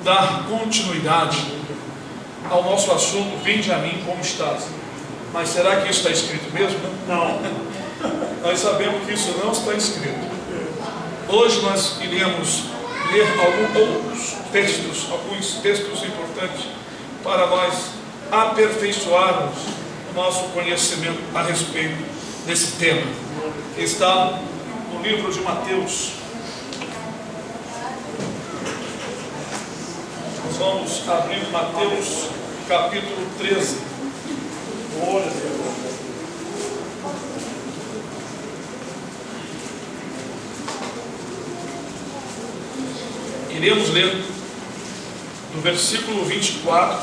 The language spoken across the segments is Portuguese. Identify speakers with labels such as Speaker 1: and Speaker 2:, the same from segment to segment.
Speaker 1: dar continuidade ao nosso assunto, vinde a mim como estás. Mas será que isso está escrito mesmo?
Speaker 2: Não.
Speaker 1: Nós sabemos que isso não está escrito. Hoje nós iremos ler alguns textos importantes para nós aperfeiçoarmos o nosso conhecimento a respeito desse tema, que está no livro de Mateus. Nós vamos abrir Mateus capítulo 13.
Speaker 2: Glória a Deus.
Speaker 1: Iremos ler do versículo 24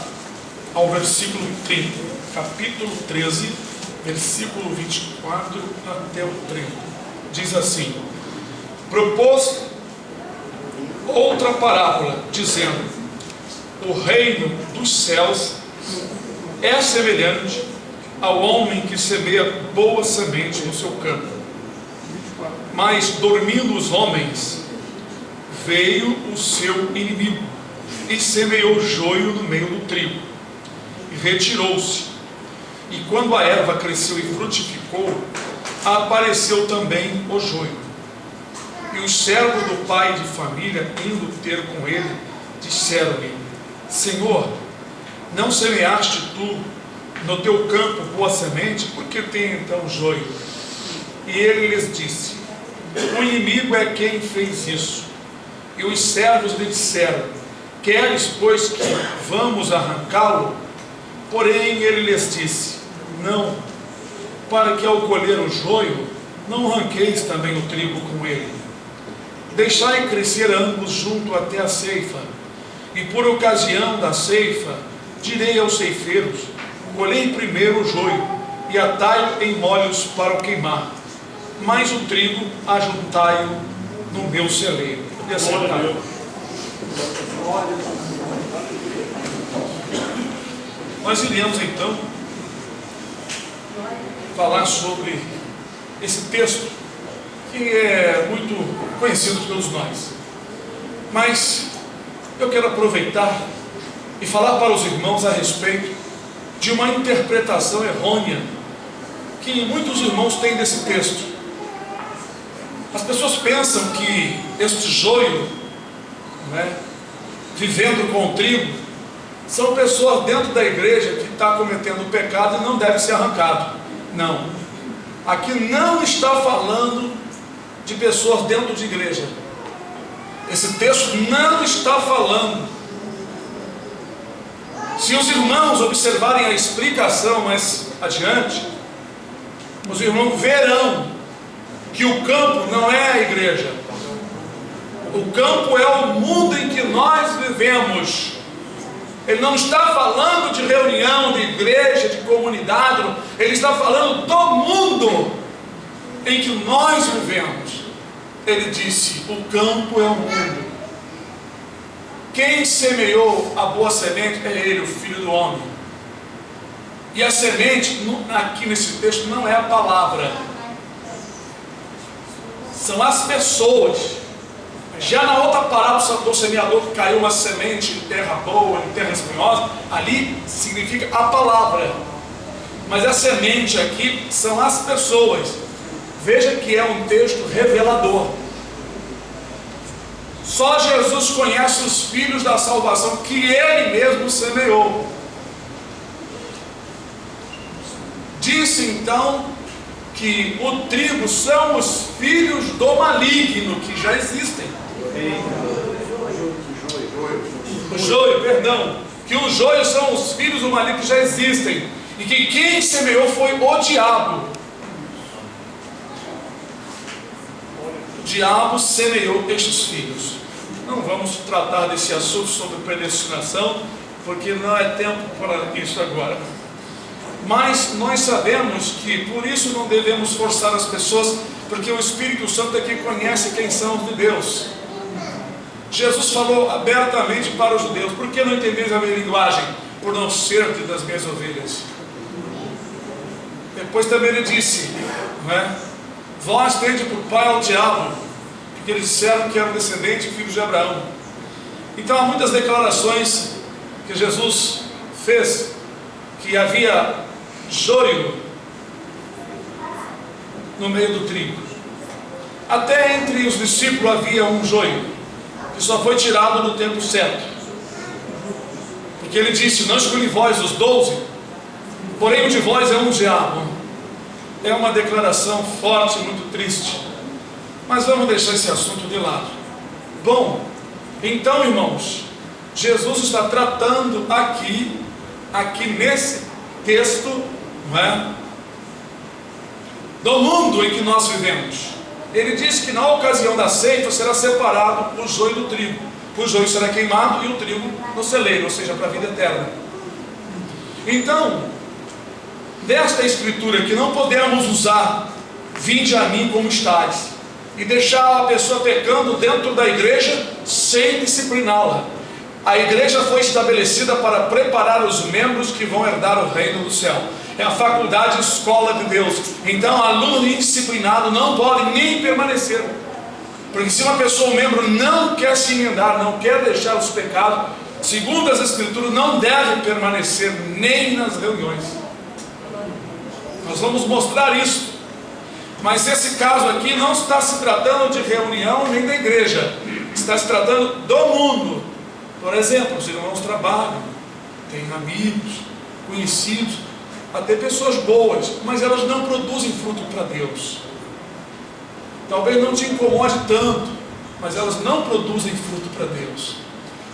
Speaker 1: ao versículo 30. Capítulo 13, versículo 24 até o 30. Diz assim: propôs outra parábola, dizendo: o reino dos céus é semelhante ao homem que semeia boa semente no seu campo. Mas, dormindo os homens, veio o seu inimigo e semeou joio no meio do trigo, e retirou-se. E quando a erva cresceu e frutificou, apareceu também o joio. E os servos do pai de família, indo ter com ele, disseram-lhe: Senhor, não semeaste tu no teu campo boa semente? Por que tem então joio? E ele lhes disse: o inimigo é quem fez isso. E os servos lhe disseram: queres, pois, que vamos arrancá-lo? Porém ele lhes disse: não, para que ao colher o joio, não arranqueis também o trigo com ele. Deixai crescer ambos junto até a ceifa. E por ocasião da ceifa, direi aos ceifeiros: colhei primeiro o joio, e atai-o em molhos para o queimar, mas o trigo ajuntai-o no meu celeiro. Nós iremos então falar sobre esse texto, que é muito conhecido por todos nós, mas eu quero aproveitar e falar para os irmãos a respeito de uma interpretação errônea que muitos irmãos têm desse texto. As pessoas pensam que este joio, vivendo com o trigo, são pessoas dentro da igreja que estão cometendo pecado e não deve ser arrancado. Não, aqui não está falando de pessoas dentro de igreja. Esse texto não está falando. Se os irmãos observarem a explicação mais adiante, os irmãos verão que o campo não é a igreja. O campo é o mundo em que nós vivemos. Ele não está falando de reunião, de igreja, de comunidade. Ele está falando do mundo em que nós vivemos. Ele disse: o campo é o mundo. Quem semeou a boa semente é ele, o Filho do Homem. E a semente, aqui nesse texto, não é a palavra, são as pessoas. Já na outra parábola do semeador, que caiu uma semente em terra boa, em terra espinhosa, ali significa a palavra. Mas a semente aqui são as pessoas. Veja que é um texto revelador. Só Jesus conhece os filhos da salvação que Ele mesmo semeou. Disse então que o trigo são os filhos do maligno que já existem. O joio, perdão. Que os joios são os filhos do maligno que já existem. E que quem semeou foi o diabo. O diabo semeou estes filhos. Não vamos tratar desse assunto sobre predestinação, porque não é tempo para isso agora. Mas nós sabemos que por isso não devemos forçar as pessoas, porque o Espírito Santo é quem conhece quem são os de Deus. Jesus falou abertamente para os judeus: por que não entendeis a minha linguagem? Por não ser das minhas ovelhas. Depois também ele disse, vós tende por pai ao diabo, porque eles disseram que eram descendentes e filhos de Abraão. Então há muitas declarações que Jesus fez, que havia joio no meio do trigo. Até entre os discípulos havia um joio, que só foi tirado no tempo certo. Porque ele disse: não escolhi vós os 12, porém um de vós é um diabo. É uma declaração forte, muito triste. Mas vamos deixar esse assunto de lado. Bom, então, irmãos, Jesus está tratando aqui nesse texto, não é, do mundo em que nós vivemos. Ele diz que na ocasião da ceifa será separado o joio do trigo. O joio será queimado e o trigo no celeiro, ou seja, para a vida eterna. Então, desta escritura que não podemos usar vinde a mim como estáis, e deixar a pessoa pecando dentro da igreja sem discipliná-la. A igreja foi estabelecida para preparar os membros que vão herdar o reino do céu. É a faculdade escola de Deus. Então aluno indisciplinado não pode nem permanecer. Porque se uma pessoa, um membro, não quer se emendar, não quer deixar os pecados, segundo as escrituras, não deve permanecer nem nas reuniões. Nós vamos mostrar isso. Mas esse caso aqui não está se tratando de reunião nem da igreja. Está se tratando do mundo. Por exemplo, os irmãos trabalham, têm amigos, conhecidos, até pessoas boas, mas elas não produzem fruto para Deus. Talvez não te incomode tanto, mas elas não produzem fruto para Deus.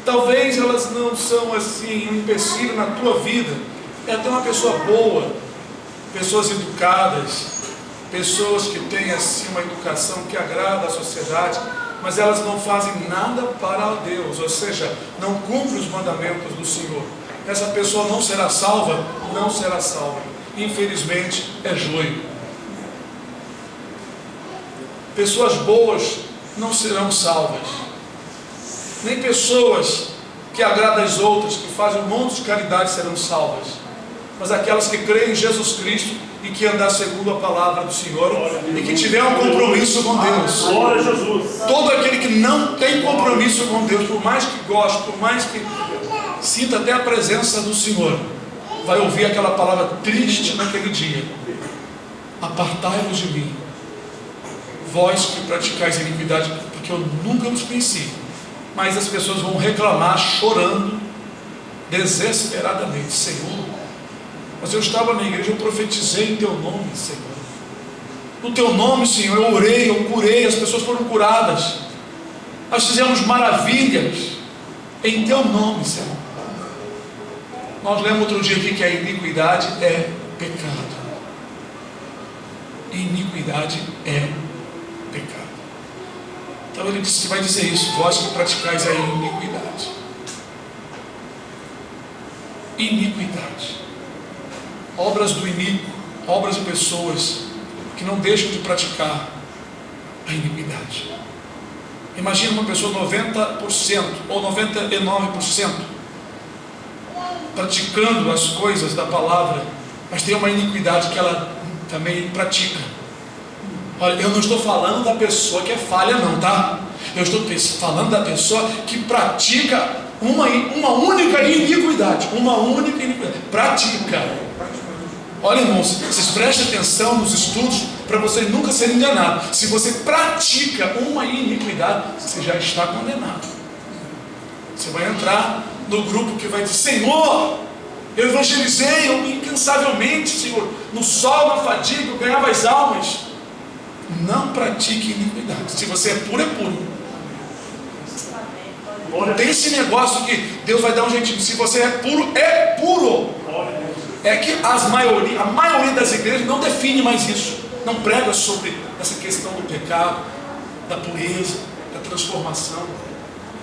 Speaker 1: Talvez elas não são assim um empecilho na tua vida. É até uma pessoa boa, pessoas educadas, pessoas que têm assim uma educação que agrada à sociedade, mas elas não fazem nada para Deus, ou seja, não cumprem os mandamentos do Senhor. Essa pessoa não será salva, não será salva. Infelizmente é joio. Pessoas boas não serão salvas, nem pessoas que agradam as outras, que fazem um monte de caridade serão salvas, mas aquelas que creem em Jesus Cristo e que andar segundo a palavra do Senhor e que tiver um compromisso com Deus.
Speaker 2: Glória a Jesus.
Speaker 1: Todo aquele que não tem compromisso com Deus, por mais que goste, por mais que sinta até a presença do Senhor, vai ouvir aquela palavra triste naquele dia: apartai-vos de mim, vós que praticais iniquidade, porque eu nunca vos conheci. Mas as pessoas vão reclamar, chorando desesperadamente: Senhor, mas eu estava na igreja, eu profetizei em teu nome, Senhor. No teu nome, Senhor, eu orei, eu curei, as pessoas foram curadas. Nós fizemos maravilhas em teu nome, Senhor. Nós lemos outro dia aqui que a iniquidade é pecado. Iniquidade é pecado. Então ele disse que vai dizer isso: vós que praticais a iniquidade. Iniquidade. Obras do iníquo, obras de pessoas que não deixam de praticar a iniquidade. Imagina uma pessoa 90% ou 99% praticando as coisas da palavra, mas tem uma iniquidade que ela também pratica. Olha, eu não estou falando da pessoa que é falha não, tá? Eu estou falando da pessoa que pratica uma única iniquidade. Uma única iniquidade. Pratica. Olha, irmãos, vocês prestem atenção nos estudos para vocês nunca serem enganados. Se você pratica uma iniquidade, você já está condenado. Você vai entrar no grupo que vai dizer: Senhor, eu evangelizei, eu incansavelmente, Senhor, no sol, na fadiga, eu ganhava as almas. Não pratique iniquidade. Se você é puro, é puro. Não tem esse negócio que Deus vai dar um jeitinho. Se você é puro, é puro. É que a maioria das igrejas não define mais isso, não prega sobre essa questão do pecado, da pureza, da transformação.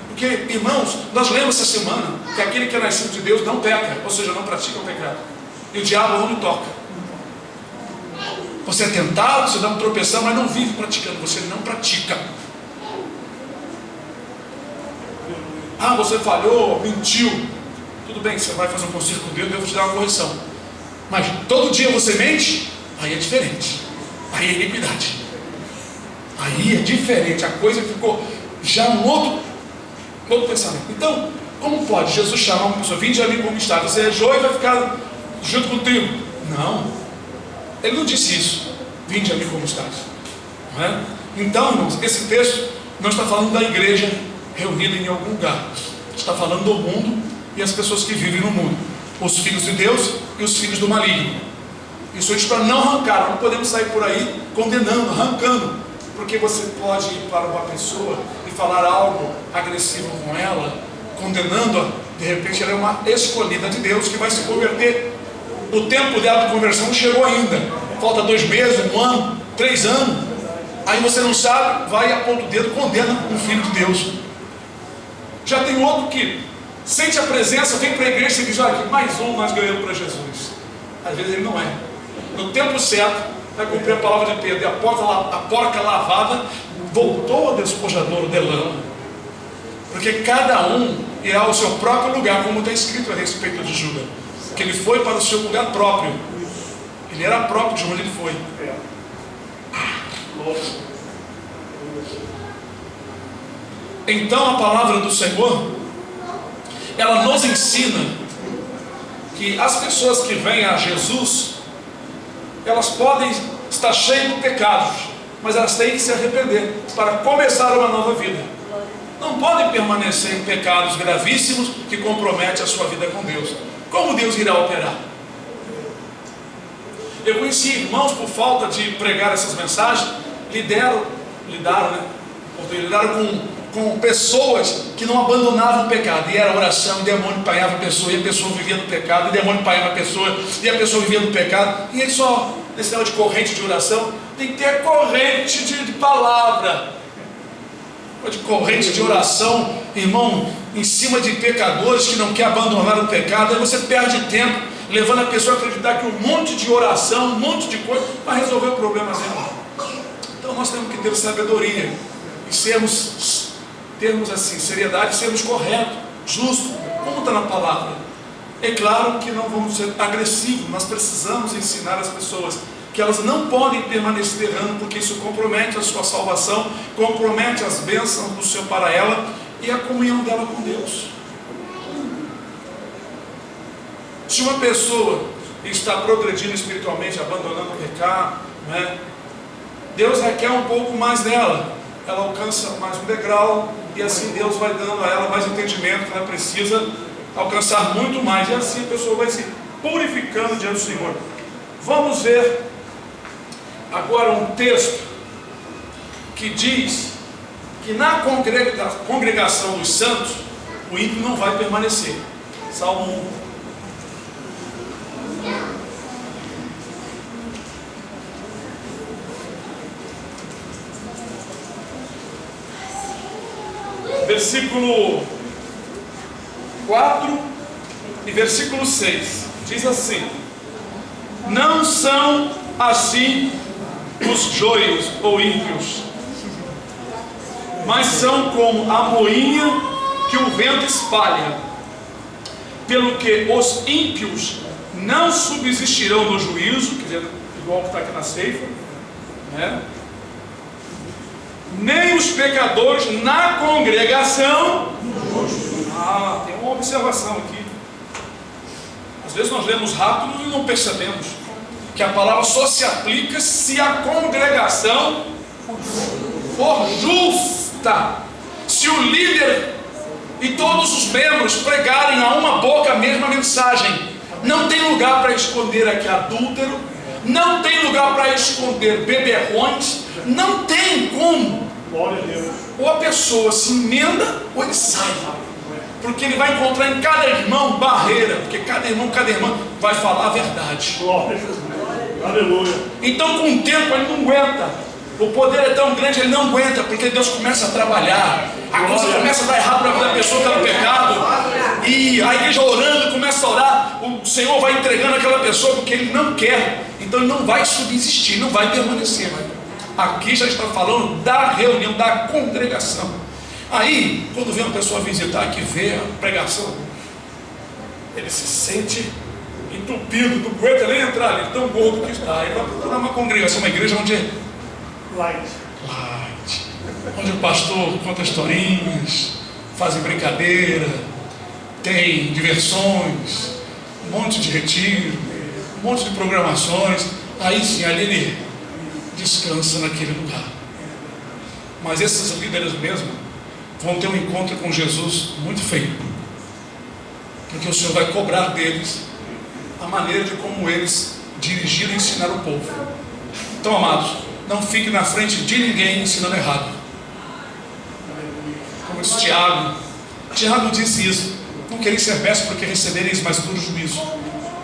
Speaker 1: Porque, irmãos, nós lemos essa semana que aquele que é nascido de Deus não peca, ou seja, não pratica o pecado, e o diabo não lhe toca. Você é tentado, você dá um tropeção, mas não vive praticando, você não pratica. Ah, você falhou, mentiu. Tudo bem, você vai fazer um conselho com Deus, Deus vai te dar uma correção. Mas todo dia você mente, aí é diferente. Aí é iniquidade. Aí é diferente. A coisa ficou já um outro Outro pensamento. Então, como pode Jesus chamar uma pessoa, vinde a mim como está, você é joio e vai ficar junto com o trigo? Não, ele não disse isso, vinde a mim como estás, não é? Então, irmãos, esse texto não está falando da igreja reunida em algum lugar, está falando do mundo e as pessoas que vivem no mundo, os filhos de Deus e os filhos do maligno. Isso é para não arrancar, não podemos sair por aí condenando, arrancando, porque você pode ir para uma pessoa e falar algo agressivo com ela, condenando-a, de repente ela é uma escolhida de Deus que vai se converter. O tempo dela de conversão não chegou ainda, falta 2 meses, 1 ano, 3 anos, aí você não sabe, vai aponta o dedo, condena um filho de Deus. Já tem outro que sente a presença, vem para a igreja e diz, olha, mais um nós ganhamos para Jesus. Às vezes ele não é. No tempo certo, vai cumprir a palavra de Pedro, e a porca lavada voltou ao despojador de lã. Porque cada um irá ao seu próprio lugar, como está escrito a respeito de Judas, que ele foi para o seu lugar próprio. Ele era próprio de onde ele foi. Então a palavra do Senhor, ela nos ensina que as pessoas que vêm a Jesus, elas podem estar cheias de pecados, mas elas têm que se arrepender para começar uma nova vida. Não podem permanecer em pecados gravíssimos que comprometem a sua vida com Deus. Como Deus irá operar? Eu conheci irmãos, por falta de pregar essas mensagens, lidaram com pessoas que não abandonavam o pecado, e era oração, e demônio paiava a pessoa, e a pessoa vivia no pecado, e demônio paiava a pessoa, e a pessoa vivia no pecado, e ele só, nesse negócio de corrente de oração, tem que ter corrente de palavra, de corrente de oração, irmão, em cima de pecadores que não querem abandonar o pecado. Aí você perde tempo, levando a pessoa a acreditar que um monte de oração, um monte de coisa, vai resolver o problema dela. Então nós temos que ter sabedoria, e termos assim, seriedade, sermos corretos, justos, como está na palavra. É claro que não vamos ser agressivos, nós precisamos ensinar as pessoas que elas não podem permanecer errando, porque isso compromete a sua salvação, compromete as bênçãos do Senhor para ela e a comunhão dela com Deus. Se uma pessoa está progredindo espiritualmente, abandonando o pecado, né, Deus requer um pouco mais dela, ela alcança mais um degrau, e assim Deus vai dando a ela mais entendimento que ela precisa alcançar muito mais, e assim a pessoa vai se purificando diante do Senhor. Vamos ver agora um texto que diz que na congregação dos santos o ímpio não vai permanecer. Salmo 1. Versículo 4 e versículo 6 diz assim: não são assim os joios ou ímpios, mas são como a moinha que o vento espalha, pelo que os ímpios não subsistirão no juízo, quer dizer, igual que está aqui na ceifa, né? Nem os pecadores na congregação. Tem uma observação aqui. Às vezes nós lemos rápido e não percebemos que a palavra só se aplica se a congregação for justa. Se o líder e todos os membros pregarem a uma boca a mesma mensagem, não tem lugar para esconder aqui adúltero, não tem lugar para esconder beberrões, não tem como.
Speaker 2: Glória a Deus.
Speaker 1: Ou a pessoa se emenda ou ele sai, porque ele vai encontrar em cada irmão barreira, porque cada irmão, cada irmã vai falar a verdade.
Speaker 2: Glória a Deus. Aleluia.
Speaker 1: Então com o tempo ele não aguenta, o poder é tão grande, ele não aguenta, porque Deus começa a trabalhar, a coisa começa a dar errado para a vida da pessoa que está no pecado, e a igreja orando, começa a orar, o Senhor vai entregando aquela pessoa, porque ele não quer, então ele não vai subsistir, não vai permanecer. Aqui já está falando da reunião, da congregação. Aí, quando vem uma pessoa visitar, que vê a pregação, ele se sente entupido, não aguenta nem entrar ali, tão gordo que está. Ele vai procurar uma congregação, uma igreja onde é light, onde o pastor conta historinhas, fazem brincadeira, tem diversões, um monte de retiro, um monte de programações. Aí sim, ali ele descansa naquele lugar. Mas esses líderes mesmo vão ter um encontro com Jesus muito feio, porque o Senhor vai cobrar deles a maneira de como eles dirigiram e ensinaram o povo. Então, amados, não fique na frente de ninguém ensinando errado. Como disse Tiago disse isso: não quereis ser mestres porque recebereis mais duro juízo.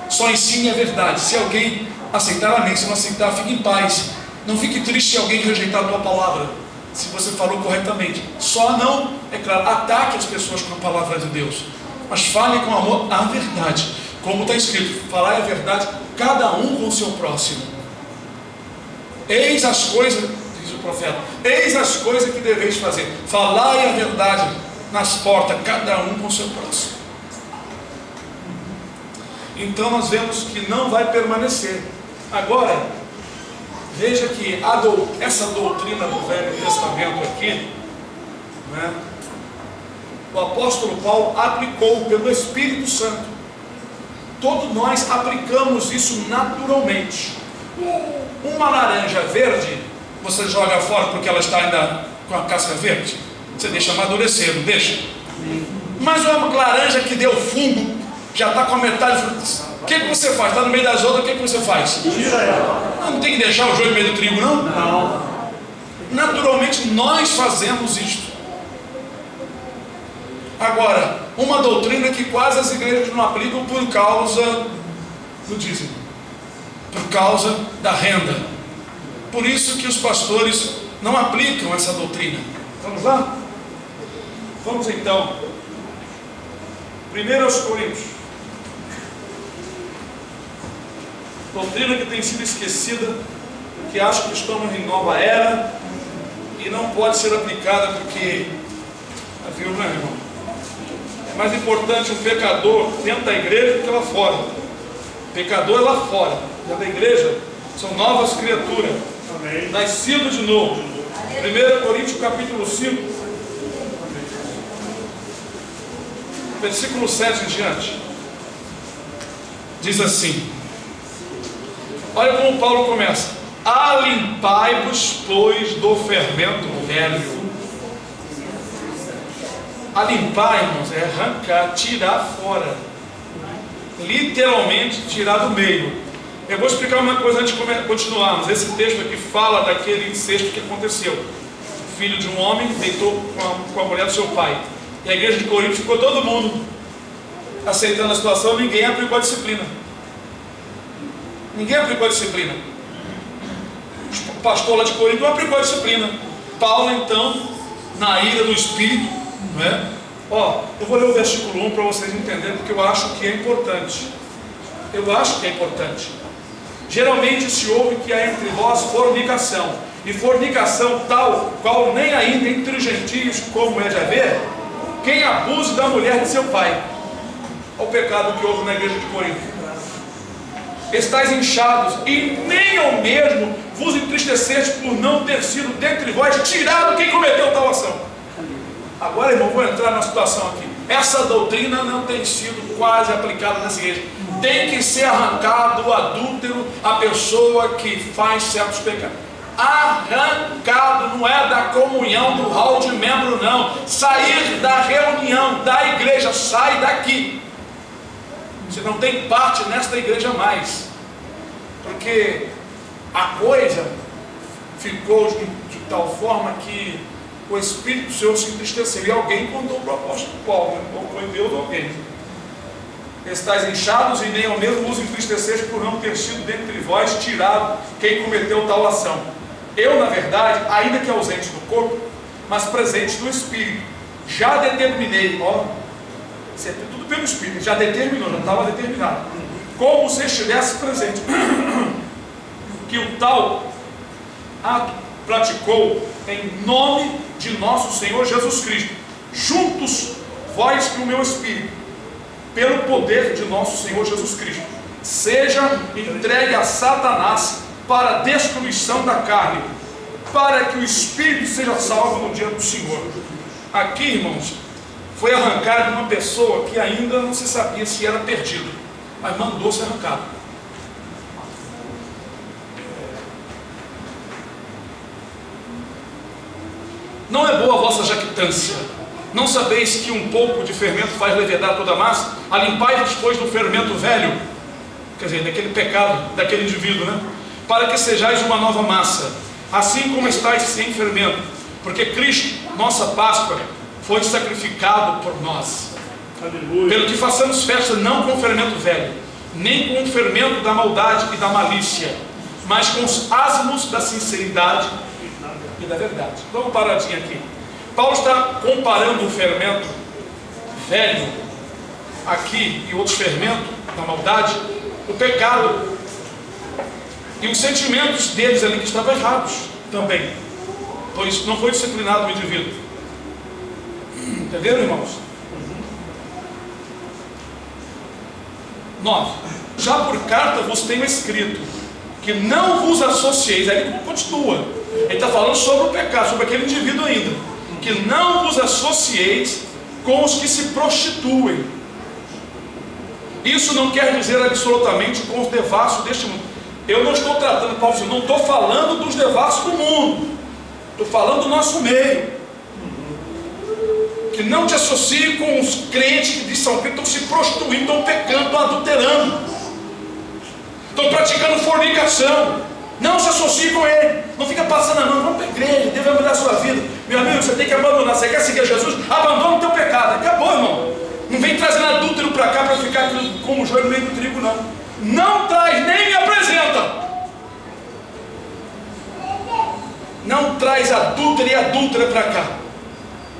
Speaker 1: Só ensine a verdade. Se alguém aceitar, amém. Se não aceitar, fique em paz. Não fique triste se alguém rejeitar a tua palavra, se você falou corretamente. Só não, é claro, ataque as pessoas com a palavra de Deus, mas fale com amor a verdade, como está escrito: falar a verdade, cada um com o seu próximo. Eis as coisas, diz o profeta, eis as coisas que deveis fazer: falai a verdade nas portas, cada um com o seu próximo. Então nós vemos que não vai permanecer. Agora, veja que essa doutrina do Velho Testamento aqui, né, o apóstolo Paulo aplicou pelo Espírito Santo. Todos nós aplicamos isso naturalmente. Uma laranja verde, você joga fora porque ela está ainda com a casca verde? Você deixa amadurecer, não deixa? Mas uma laranja que deu fungo, já está com a metade. O que você faz? Está no meio das outras, o que você faz?
Speaker 2: Tira ela.
Speaker 1: Não tem que deixar o joio no meio do trigo, não?
Speaker 2: Não.
Speaker 1: Naturalmente nós fazemos isto. Agora, uma doutrina que quase as igrejas não aplicam por causa do dízimo, por causa da renda. Por isso que os pastores não aplicam essa doutrina. Vamos lá? Vamos então. 1 Coríntios. Doutrina que tem sido esquecida, porque acha que estamos em nova era e não pode ser aplicada porque, viu, né, irmão? É mais importante um pecador dentro da igreja do que lá fora. Pecador é lá fora. Dentro da igreja são novas criaturas.
Speaker 2: Amém.
Speaker 1: Nascido de novo. 1 Coríntios capítulo 5, versículo 7 em diante. Diz assim: olha como Paulo começa: alimpai-vos, pois, do fermento velho. Alimpar, irmãos, é arrancar, tirar fora. Literalmente tirar do meio. Eu vou explicar uma coisa antes de continuarmos. Esse texto aqui fala daquele incesto que aconteceu. O filho de um homem deitou com a mulher do seu pai. E a igreja de Corinto ficou todo mundo aceitando a situação. Ninguém aplicou a disciplina. Ninguém aplicou a disciplina. O pastor lá de Corinto não aplicou a disciplina. Paulo, então, na ira do Espírito, não é? Eu vou ler o versículo 1 para vocês entenderem, porque eu acho que é importante. Eu acho que é importante. Geralmente se ouve que há entre vós fornicação, e fornicação tal qual nem ainda entre os gentios, como é de haver, quem abuse da mulher de seu pai. Olha o pecado que houve na igreja de Corinto. Estais inchados, e nem ao mesmo vos entristeceste por não ter sido dentre vós tirado quem cometeu tal ação. Agora, irmão, vou entrar na situação aqui. Essa doutrina não tem sido quase aplicada nessa igreja. Tem que ser arrancado do adúltero a pessoa que faz certos pecados. Arrancado, não é da comunhão, do hall de membro, não. Sair da reunião, da igreja, sai daqui. Você não tem parte nesta igreja mais, porque a coisa ficou de tal forma que o Espírito do Senhor se entristeceu, e alguém contou para o apóstolo Paulo, ou foi Deus ou alguém: estais inchados e nem ao mesmo vos entristeceis por não ter sido dentre vós tirado quem cometeu tal ação. Eu, na verdade, ainda que ausente do corpo, mas presente no Espírito, já determinei, isso é tudo pelo Espírito, já determinou, já estava determinado, como se estivesse presente, que o tal ato praticou em nome de nosso Senhor Jesus Cristo, juntos vós e o meu Espírito, pelo poder de nosso Senhor Jesus Cristo, seja entregue a Satanás para a destruição da carne, para que o Espírito seja salvo no dia do Senhor. Aqui, irmãos, foi arrancado de uma pessoa que ainda não se sabia se era perdido, mas mandou ser arrancado. Não é boa a vossa jactância. Não sabeis que um pouco de fermento faz levedar toda a massa? Alimpai-vos, depois do fermento velho, quer dizer, daquele pecado, daquele indivíduo, né? Para que sejais uma nova massa, assim como estáis sem fermento, porque Cristo, nossa Páscoa, foi sacrificado por nós.
Speaker 2: Aleluia.
Speaker 1: Pelo que façamos festa não com o fermento velho, nem com o fermento da maldade e da malícia, mas com os asmos da sinceridade e da verdade. Dá uma paradinha aqui. Paulo está comparando o fermento velho aqui e outros fermentos da maldade, o pecado e os sentimentos deles ali que estavam errados também, pois não foi disciplinado o indivíduo. Entenderam, irmãos? 9. Já por carta vos tenho escrito que não vos associeis. Aí ele continua, ele está falando sobre o pecado, sobre aquele indivíduo ainda, que não vos associeis com os que se prostituem. Isso não quer dizer absolutamente com os devassos deste mundo. Eu não estou tratando, Paulo, não estou falando dos devassos do mundo, estou falando do nosso meio. Que não te associe com os crentes que são crentes, estão se prostituindo, estão pecando, estão adulterando, estão praticando fornicação. Não se associe com ele, não fica passando a mão, vamos para a igreja, Deus vai mudar a sua vida. Meu amigo, você tem que abandonar. Você quer seguir Jesus? Abandona o teu pecado. Acabou, irmão. Não vem trazendo adúltero para cá para ficar como o joio no meio do trigo, não. Não traz, nem me apresenta. Não traz adúltero e adúltera para cá.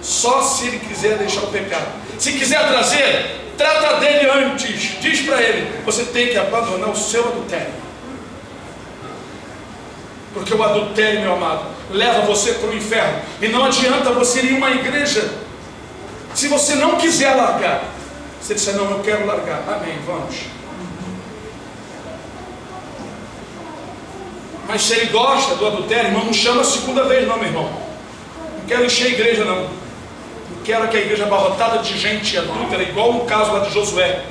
Speaker 1: Só se ele quiser deixar o pecado. Se quiser trazer, trata dele antes. Diz para ele, você tem que abandonar o seu adultério. Porque o adultério, meu amado, leva você para o inferno. E não adianta você ir em uma igreja se você não quiser largar. Você disser, não, eu quero largar. Amém, vamos. Mas se ele gosta do adultério, irmão, não chama a segunda vez não, meu irmão. Não quero encher a igreja não. Não quero que a igreja abarrotada de gente adúltera, igual no caso lá de Josué.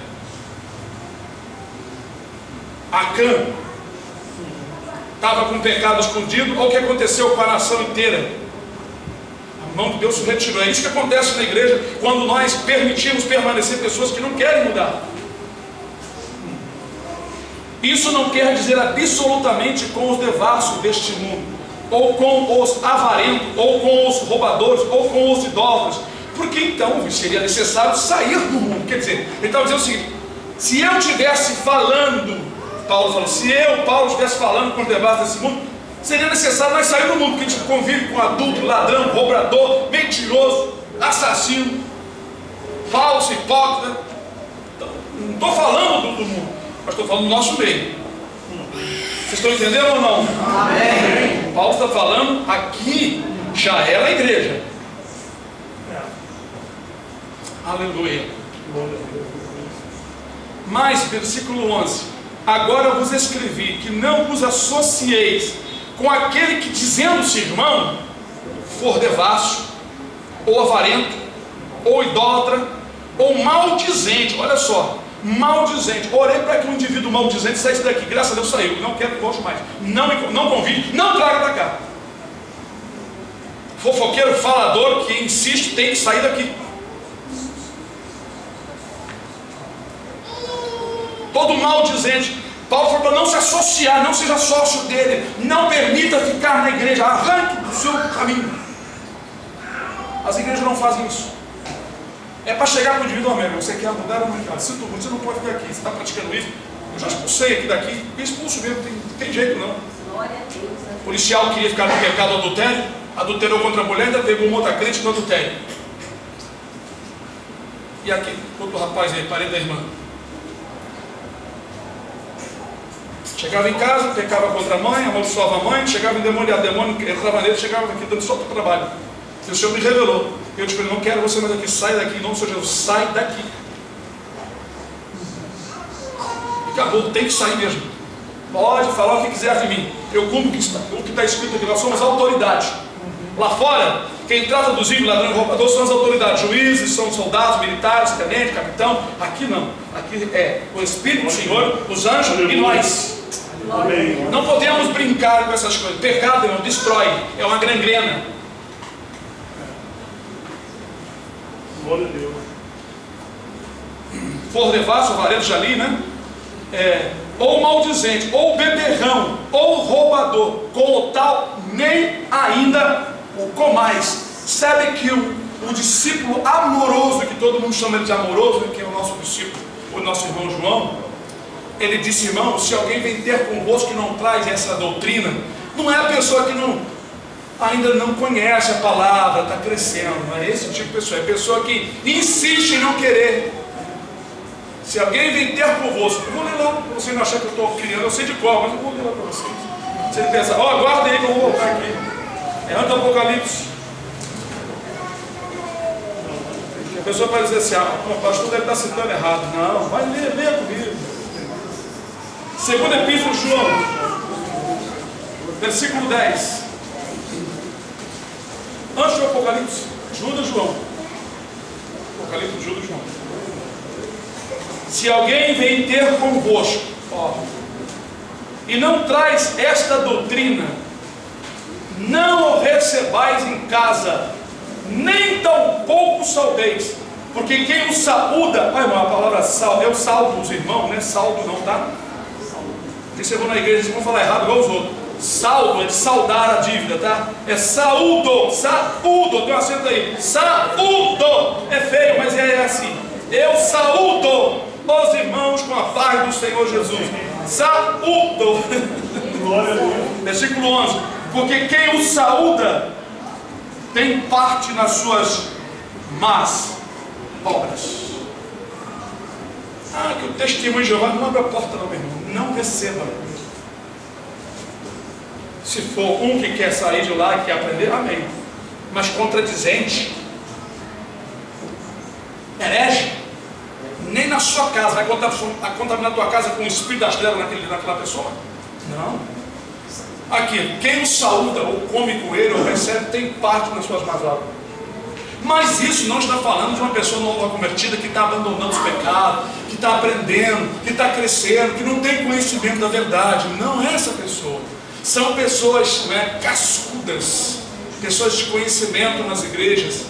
Speaker 1: Acã estava com o pecado escondido. Olha o que aconteceu com a nação inteira. A mão de Deus se retirou. É isso que acontece na igreja quando nós permitimos permanecer pessoas que não querem mudar. Isso não quer dizer absolutamente com os devassos deste mundo, ou com os avarentos, ou com os roubadores, ou com os idólatras, porque então seria necessário sair do mundo. Quer dizer, ele estava dizendo o seguinte: se eu estivesse falando, Paulo falou, se eu, Paulo, estivesse falando com os devassos desse mundo, seria necessário nós sair do mundo, porque a gente convive com adulto, ladrão, roubador, mentiroso, assassino, falso, hipócrita. Então, não estou falando do mundo, mas estou falando do nosso meio. Vocês estão entendendo ou não? Amém. Paulo está falando aqui, já era a igreja. Aleluia. Mas, versículo 11: agora vos escrevi que não vos associeis com aquele que, dizendo-se irmão, for devasso, ou avarento, ou idólatra, ou maldizente. Olha só, maldizente. Orei para que um indivíduo maldizente saísse daqui. Graças a Deus saiu. Não quero, gosto mais. Não convide, não traga para cá. Fofoqueiro, falador, que insiste, tem que sair daqui. Todo maldizente. Paulo falou para não se associar, não seja sócio dele, não permita ficar na igreja, arranque do seu caminho. As igrejas não fazem isso. É para chegar para o indivíduo, amigo, você quer mudar ou não? Sinto muito, você não pode ficar aqui, você está praticando isso. Eu já expulsei aqui daqui, expulso mesmo, tem jeito não. O policial queria ficar no pecado do adultério, adulterou contra a mulher, ainda pegou uma outra crente no adultério. E aqui, outro rapaz aí, parede da irmã. Chegava em casa, pecava contra a mãe, amaldiçoava a mãe, chegava endemoniado, demônio entrava nele, chegava aqui dando só para o trabalho. E o Senhor me revelou. Eu disse, não quero você mais aqui, sai daqui, em nome do Senhor Jesus, sai daqui. E acabou, tem que sair mesmo. Pode falar o que quiser de mim. Eu cumpro o que está escrito aqui, nós somos autoridade.
Speaker 3: Lá fora, quem trata dos ímpios, ladrão e roubador são as autoridades, juízes, são soldados, militares, tenente, capitão. Aqui não, aqui é o Espírito do Senhor, os anjos e nós.
Speaker 2: Amém.
Speaker 3: Não podemos brincar com essas coisas. Pecado, irmão, destrói, é uma gangrena.
Speaker 2: Glória a Deus.
Speaker 3: For devasso, o varedo já li, né? Ou maldizente, ou beberrão, ou roubador, com o tal nem ainda o comais. Sabe que o discípulo amoroso, que todo mundo chama ele de amoroso, que é o nosso discípulo, o nosso irmão João, ele disse: irmão, se alguém vem ter convosco que não traz essa doutrina, não é a pessoa que ainda não conhece a palavra, está crescendo, não é esse tipo de pessoa, é a pessoa que insiste em não querer. Se alguém vem ter convosco, eu vou ler lá, para você não achar que eu estou criando, eu sei de qual, mas eu vou ler lá para vocês. Se ele pensar, aguarda aí que eu vou voltar aqui. É antes do Apocalipse. A pessoa pode dizer assim: o pastor deve estar citando errado. Não, vai ler, leia comigo. Segunda Epístola de João, versículo 10. Antes do Apocalipse, Judas João. Apocalipse de Judas João. Se alguém vem ter convosco, e não traz esta doutrina, não o recebais em casa, nem tampouco saudeis, porque quem o saúda, irmão, a palavra saldo, eu saldo os irmãos, não é saldo não, tá? Porque se eu vou na igreja, vocês vão falar errado igual os outros. Saldo é de saldar a dívida, tá? É saúdo, tem um acento aí, saúdo, é feio, mas é assim. Eu saúdo os irmãos com a paz do Senhor Jesus. Saúdo.
Speaker 2: Glória a Deus.
Speaker 3: Versículo 11. Porque quem o saúda tem parte nas suas más obras. Que o testemunho de Jeová não abre a porta não, meu irmão. Não receba. Se for um que quer sair de lá e quer aprender, amém. Mas contradizente, herege, nem na sua casa vai contaminar a tua casa com o espírito das trevas naquela pessoa. Não. Aqui, quem o saúda ou come com ele ou recebe tem parte nas suas más obras. Mas isso não está falando de uma pessoa nova convertida que está abandonando os pecados, que está aprendendo, que está crescendo, que não tem conhecimento da verdade. Não é essa pessoa. São pessoas cascudas, pessoas de conhecimento nas igrejas,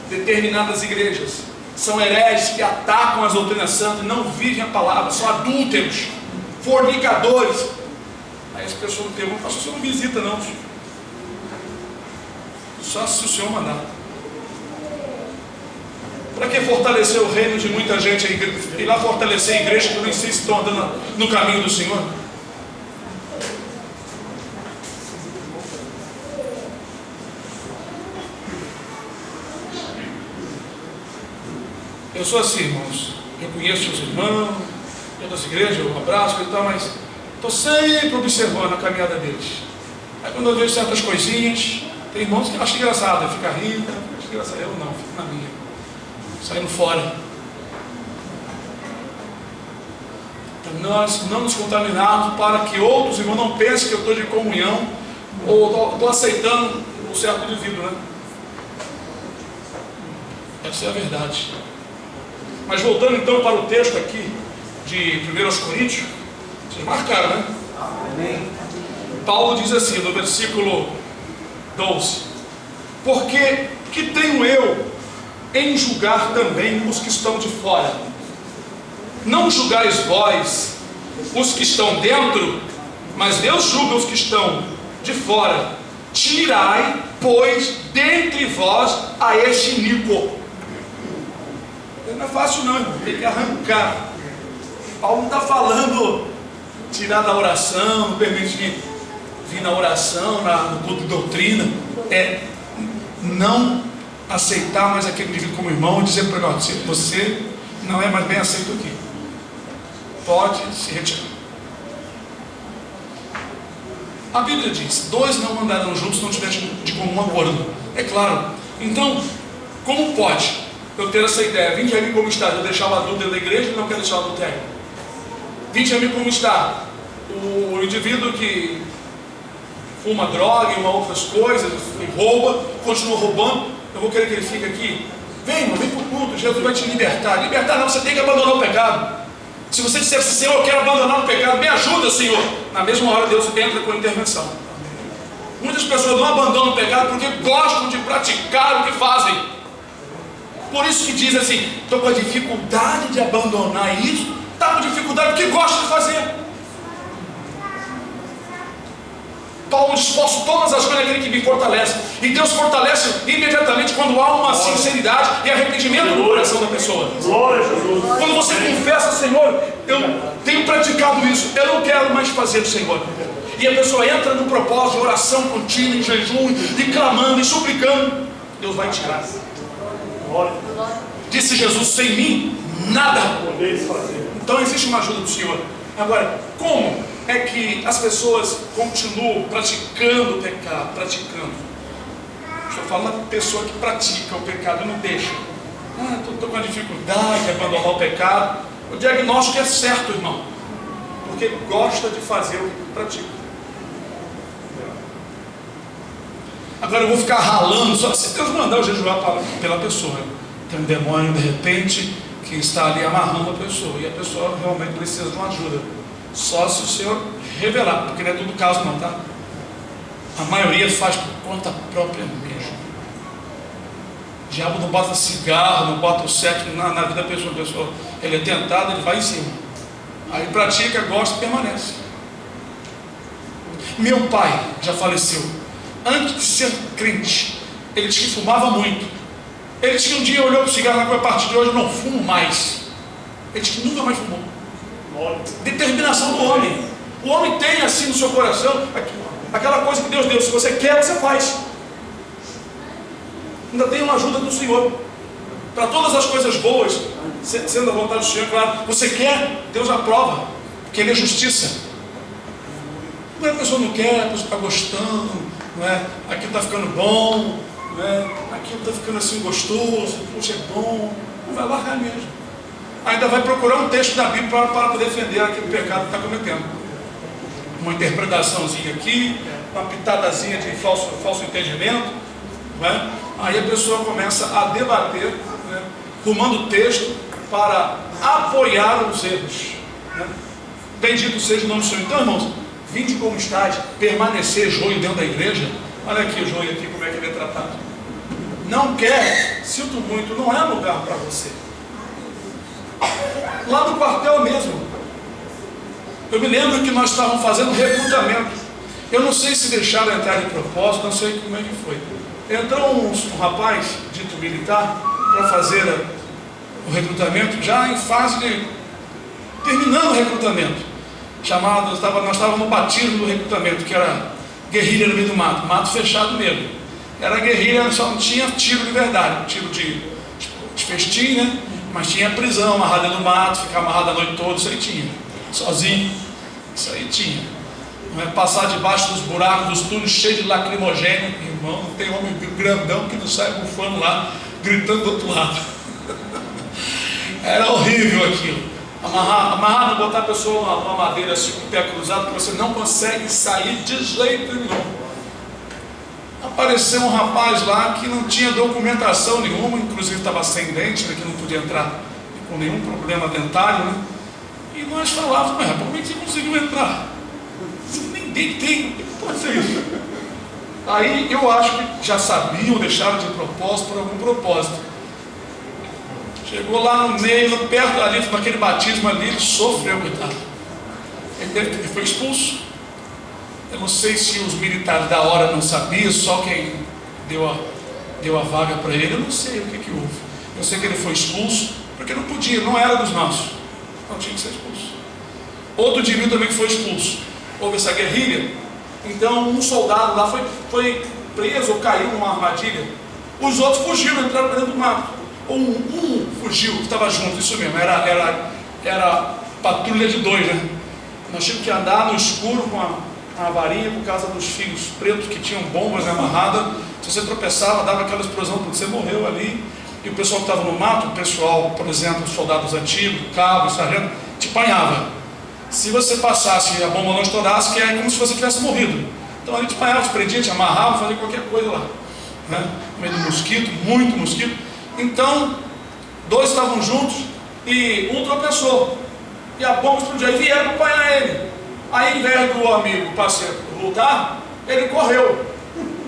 Speaker 3: determinadas igrejas. São hereges que atacam as doutrinas santas, não vivem a palavra, são adúlteros, fornicadores. Aí as pessoas não perguntam: pastor, você não visita não? Só se o Senhor mandar. Para que fortalecer o reino de muita gente, ir lá fortalecer a igreja que eu nem sei se estão andando no caminho do Senhor? Eu sou assim, irmãos. Eu conheço os irmãos, todas as igrejas, eu abraço e tal, mas estou sempre observando a caminhada deles. Aí quando eu vejo certas coisinhas, tem irmãos que acham engraçado, fica rindo, acho engraçado. Eu não, fico na minha, saindo fora. Então nós não nos contaminarmos para que outros irmãos não pensem que eu estou de comunhão ou estou aceitando o certo indivíduo, né? Essa é a verdade. Mas voltando então para o texto aqui de 1 Coríntios, vocês marcaram, né? Amém. Paulo diz assim no versículo 12: porque que tenho eu em julgar também os que estão de fora? Não julgais vós os que estão dentro, mas Deus julga os que estão de fora. Tirai, pois, dentre vós a este iníquo. Não é fácil não, tem que arrancar. Paulo não está falando tirar da oração, não permitir vir na oração, no culto de doutrina. É não aceitar mais aquele indivíduo como irmão e dizer para ele: você não é mais bem aceito aqui, pode se retirar. A Bíblia diz: dois não andarão juntos se não tiverem de comum acordo. É claro. Então, como pode eu ter essa ideia? Vinde a mim como está. Eu deixar o adulto dentro da igreja e não quero deixar o adultério. Vinde a mim como está. O indivíduo que uma droga e uma outras coisas, e rouba, continua roubando, eu vou querer que ele fique aqui? Vem, irmão, vem para o culto, Jesus vai te libertar. Libertar não, você tem que abandonar o pecado. Se você disser assim, Senhor, eu quero abandonar o pecado, me ajuda, Senhor. Na mesma hora Deus entra com intervenção. Muitas pessoas não abandonam o pecado porque gostam de praticar o que fazem. Por isso que diz assim, estou com a dificuldade de abandonar isso, está com dificuldade porque gosta de fazer. Paulo diz, posso todas as coisas naquele que me fortalece. E Deus fortalece imediatamente quando há uma sinceridade e arrependimento no coração da pessoa.
Speaker 2: Glória a Jesus.
Speaker 3: Quando você confessa, Senhor, eu tenho praticado isso, eu não quero mais fazer, Senhor. E a pessoa entra no propósito de oração contínua, em jejum, e clamando, e suplicando, Deus vai tirar.
Speaker 2: Glória.
Speaker 3: Disse Jesus, sem mim, nada.
Speaker 2: Podeis fazer.
Speaker 3: Então existe uma ajuda do Senhor. Agora, como é que as pessoas continuam praticando o pecado? Praticando. Estou falando da pessoa que pratica o pecado e não deixa. Estou com dificuldade de abandonar o pecado. O diagnóstico é certo, irmão. Porque gosta de fazer o que pratica. Agora eu vou ficar ralando, só se Deus mandar eu jejuar pela pessoa. Tem um demônio, de repente, que está ali amarrando a pessoa. E a pessoa realmente precisa de uma ajuda. Só se o Senhor revelar, porque não é todo caso não, tá? A maioria faz por conta própria mesmo. O diabo não bota cigarro, não bota o sexo na vida da pessoa. A pessoa, ele é tentado, ele vai em cima. Aí pratica, gosta e permanece. Meu pai já faleceu. Antes de ser crente, ele disse que fumava muito. Ele disse que um dia olhou para o cigarro e falou, a partir de hoje eu não fumo mais. Ele disse que nunca mais fumou. Determinação do homem. O homem tem assim no seu coração aquela coisa que Deus deu. Se você quer, você faz. Ainda tem uma ajuda do Senhor para todas as coisas boas, sendo a vontade do Senhor, claro. Você quer, Deus aprova, porque Ele é justiça. Não é que a pessoa não quer, a pessoa está gostando, não é? Aquilo está ficando bom, não é? Aquilo está ficando assim gostoso, poxa, é bom, não vai largar mesmo. Ainda vai procurar um texto da Bíblia para poder defender aquele pecado que está cometendo. Uma interpretaçãozinha aqui, uma pitadazinha de falso entendimento, né? Aí a pessoa começa a debater, né? Rumando o texto para apoiar os erros, né? Bendito seja o nome do Senhor. Então, irmãos, vinde como estáis, permanecer joio dentro da igreja. Olha aqui o joio aqui, como é que ele é tratado. Não quer, sinto muito, não é lugar para você. Lá no quartel mesmo, eu me lembro que nós estávamos fazendo recrutamento. Eu não sei se deixaram entrar de propósito, não sei como é que foi. Entrou um rapaz, dito militar, para fazer o recrutamento, já em fase de terminando o recrutamento. Nós estávamos no batismo do recrutamento, que era guerrilha no meio do mato, mato fechado mesmo. Era guerrilha, só não tinha tiro de verdade, tiro de festim, né? Mas tinha prisão, amarrada no mato, ficar amarrado a noite toda, isso aí tinha. Sozinho, isso aí tinha. Não é passar debaixo dos buracos, dos túneis cheios de lacrimogênio. Irmão, não tem homem grandão que não sai bufando lá, gritando do outro lado. Era horrível aquilo. Amarrar, não botar a pessoa numa madeira assim com o pé cruzado, que você não consegue sair de jeito nenhum. Apareceu um rapaz lá que não tinha documentação nenhuma, inclusive estava sem dente, né, que não podia entrar com nenhum problema dentário, né? E nós falávamos, mas como é que você conseguiu entrar? Você nem dente tem, pode ser isso. Aí eu acho que já sabiam, deixaram de propósito por algum propósito. Chegou lá no meio, perto ali, naquele batismo ali, ele sofreu, coitado. Ele foi expulso. Eu não sei se os militares da hora não sabiam, só quem deu a vaga para ele, eu não sei o que houve. Eu sei que ele foi expulso, porque não podia, não era dos nossos. Não tinha que ser expulso. Outro de mim também foi expulso. Houve essa guerrilha. Então um soldado lá foi preso ou caiu numa armadilha. Os outros fugiram, entraram dentro do mato. Um fugiu, que estava junto, isso mesmo, era patrulha de dois, né? Nós tínhamos que andar no escuro com a varinha por causa dos fios pretos que tinham bombas amarradas. Se você tropeçava, dava aquela explosão, porque você morreu ali. E o pessoal que estava no mato, o pessoal, por exemplo, os soldados antigos, cabo, sargento, te apanhava. Se você passasse e a bomba não estourasse, que é como se você tivesse morrido. Então a gente apanhava, se prendia, te amarrava, fazia qualquer coisa lá, né? No meio do mosquito, muito mosquito. Então, dois estavam juntos e um tropeçou. E a bomba explodiu, aí vieram para apanhar ele. Aí, ao invés do amigo, parceiro, lutar, ele correu.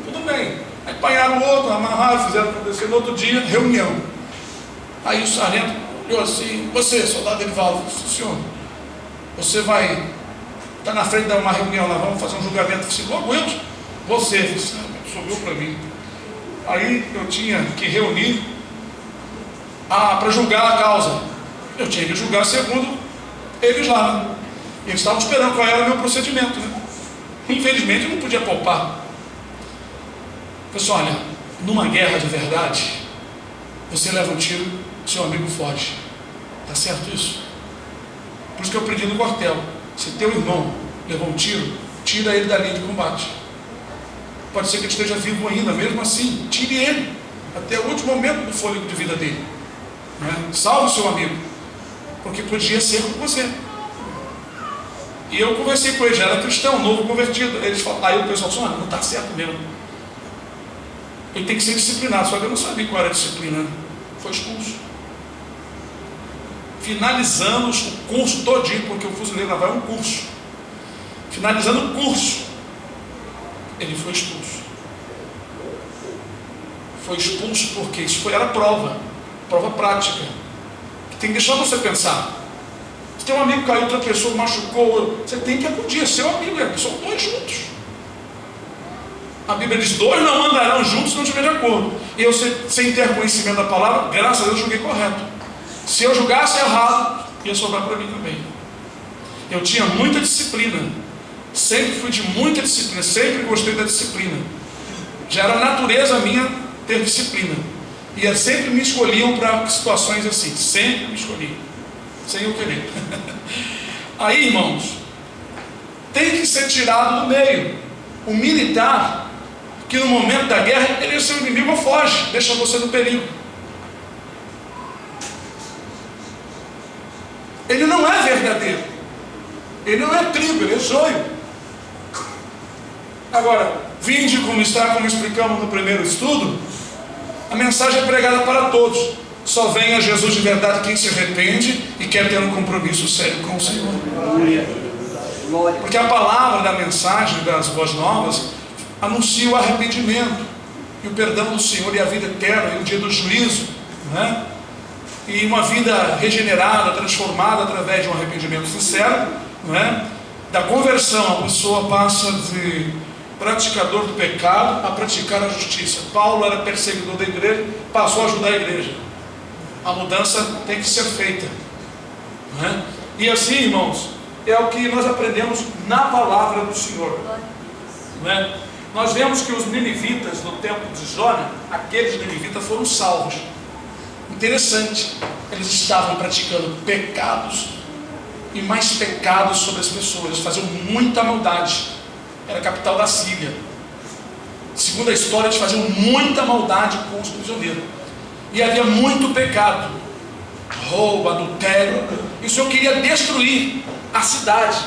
Speaker 3: Tudo bem. Aí apanharam o outro, amarraram, fizeram acontecer. No outro dia, reunião. Aí o sargento olhou assim: você, soldado Edivaldo, senhor, você vai estar na frente de uma reunião lá, vamos fazer um julgamento. Eu disse: logo eu? Você, subiu para mim. Aí eu tinha que reunir para julgar a causa. Eu tinha que julgar segundo eles lá, né? Eles estavam esperando qual era o meu procedimento, né? Infelizmente eu não podia poupar. Pessoal, olha, numa guerra de verdade, você leva um tiro, seu amigo foge. Tá certo isso? Por isso que eu aprendi no quartel: se teu irmão levou um tiro, tira ele da linha de combate. Pode ser que ele esteja vivo ainda, mesmo assim, tire ele até o último momento do fôlego de vida dele, né? Salve o seu amigo, porque podia ser com você. E eu conversei com ele, já era cristão, novo convertido. Eles falaram, aí o pessoal disse: não está certo mesmo, ele tem que ser disciplinado. Só que eu não sabia qual era a disciplina. Foi expulso. Finalizamos o curso todinho, porque o fuzileiro naval é um curso. Finalizando o curso, ele foi expulso. Foi expulso porque isso era prova prática, que tem que deixar você pensar. Se tem um amigo que caiu, outra pessoa machucou, você tem que acudir, é seu amigo, são dois juntos. A Bíblia diz: dois não andarão juntos se não estiver de acordo. E eu, sem ter conhecimento da palavra, graças a Deus, julguei correto. Se eu julgasse errado, ia sobrar para mim também. Eu tinha muita disciplina, sempre fui de muita disciplina, sempre gostei da disciplina. Já era natureza minha ter disciplina. E sempre me escolhiam para situações assim, sempre me escolhiam, sem eu querer. Aí, irmãos, tem que ser tirado do meio. O militar, que no momento da guerra, ele é seu inimigo, ou foge, deixa você no perigo. Ele não é verdadeiro, ele não é trigo, ele é joio. Agora, vinde como está, como explicamos no primeiro estudo, a mensagem é pregada para todos. Só vem a Jesus de verdade quem se arrepende e quer ter um compromisso sério com o Senhor. Porque a palavra da mensagem das boas novas anuncia o arrependimento e o perdão do Senhor e a vida eterna e o dia do juízo, né? E uma vida regenerada, transformada através de um arrependimento sincero, não é? Da conversão, a pessoa passa de praticador do pecado a praticar a justiça. Paulo era perseguidor da igreja, passou a ajudar a igreja. A mudança tem que ser feita, não é? E assim, irmãos, é o que nós aprendemos na palavra do Senhor, não é? Nós vemos que os ninivitas no tempo de Jona, aqueles ninivitas foram salvos. Interessante, eles estavam praticando pecados e mais pecados sobre as pessoas. Eles faziam muita maldade. Era a capital da Síria. Segundo a história, eles faziam muita maldade com os prisioneiros. E havia muito pecado, roubo, adultério. E o Senhor queria destruir a cidade,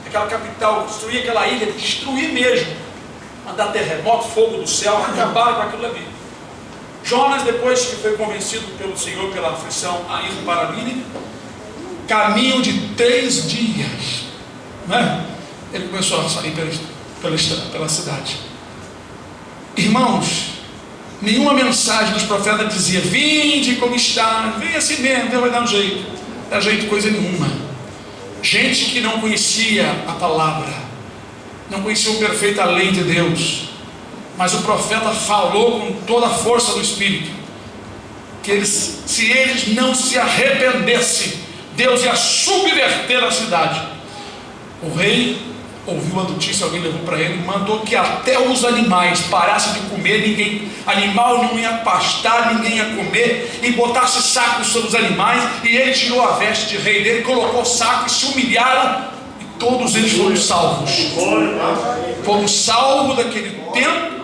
Speaker 3: aquela capital, destruir aquela ilha, destruir mesmo. Mandar terremoto, fogo do céu, acabar com aquilo ali. Jonas, depois que foi convencido pelo Senhor pela aflição a ir para Nínive, caminho de 3 dias, né? Ele começou a sair pela cidade. Irmãos, nenhuma mensagem dos profetas dizia: vinde como está, vem assim mesmo, Deus vai dar um jeito. Não dá jeito coisa nenhuma. Gente que não conhecia a palavra, não conhecia a perfeita lei de Deus, mas o profeta falou com toda a força do Espírito, que se eles não se arrependessem, Deus ia subverter a cidade. O rei ouviu a notícia, alguém levou para ele, mandou que até os animais parassem de comer, animal não ia pastar, ninguém ia comer, e botasse sacos sobre os animais, e ele tirou a veste de rei dele, colocou saco e se humilharam, e todos eles foram salvos. Foram salvos daquele tempo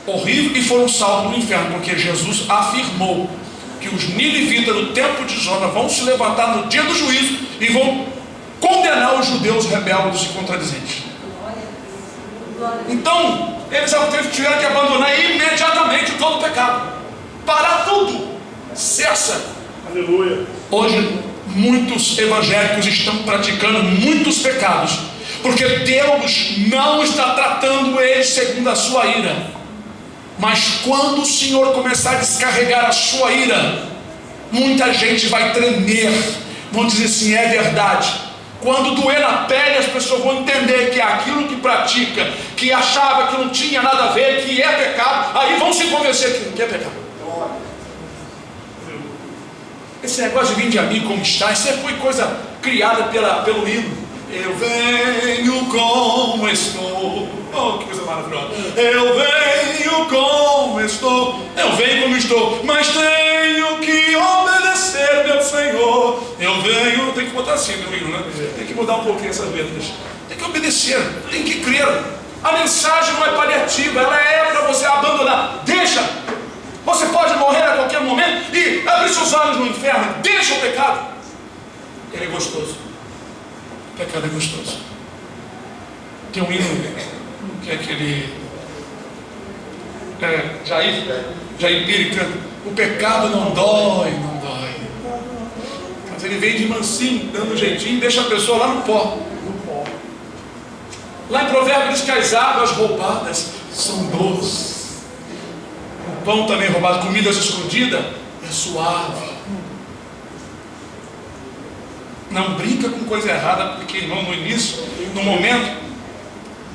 Speaker 3: horrível e foram salvos do inferno, porque Jesus afirmou que os ninivitas do tempo de Jonas vão se levantar no dia do juízo e vão condenar os judeus rebeldes e contradizentes. Então, eles tiveram que abandonar imediatamente todo o pecado. Parar tudo. Cessa.
Speaker 2: Aleluia.
Speaker 3: Hoje, muitos evangélicos estão praticando muitos pecados, porque Deus não está tratando eles segundo a sua ira. Mas quando o Senhor começar a descarregar a sua ira, muita gente vai tremer, vão dizer assim: é verdade. Quando doer na pele, as pessoas vão entender que aquilo que pratica, que achava que não tinha nada a ver, que é pecado, aí vão se convencer que é pecado. Esse negócio de vir de amigo como está, isso foi coisa criada pelo hino. Eu venho como estou. Oh, que coisa maravilhosa. Eu venho como estou. Eu venho como estou, mas tenho que obedecer, meu Senhor. Eu venho, tem que botar assim no hino, né? Tem que mudar um pouquinho essas letras. Tem que obedecer, tem que crer. A mensagem não é paliativa, ela é para você abandonar. Deixa. Você pode morrer a qualquer momento e abrir seus olhos no inferno. Deixa o pecado. Ele é gostoso. O pecado é gostoso. Tem um hino que é aquele Jair Pires canta: o pecado não dói, não dói. Mas ele vem de mansinho, dando um jeitinho, deixa a pessoa lá no pó. Lá em Provérbios diz que as águas roubadas são doces. O pão também roubado, comidas escondidas, é suave. Não brinca com coisa errada, porque irmão, no início, no momento,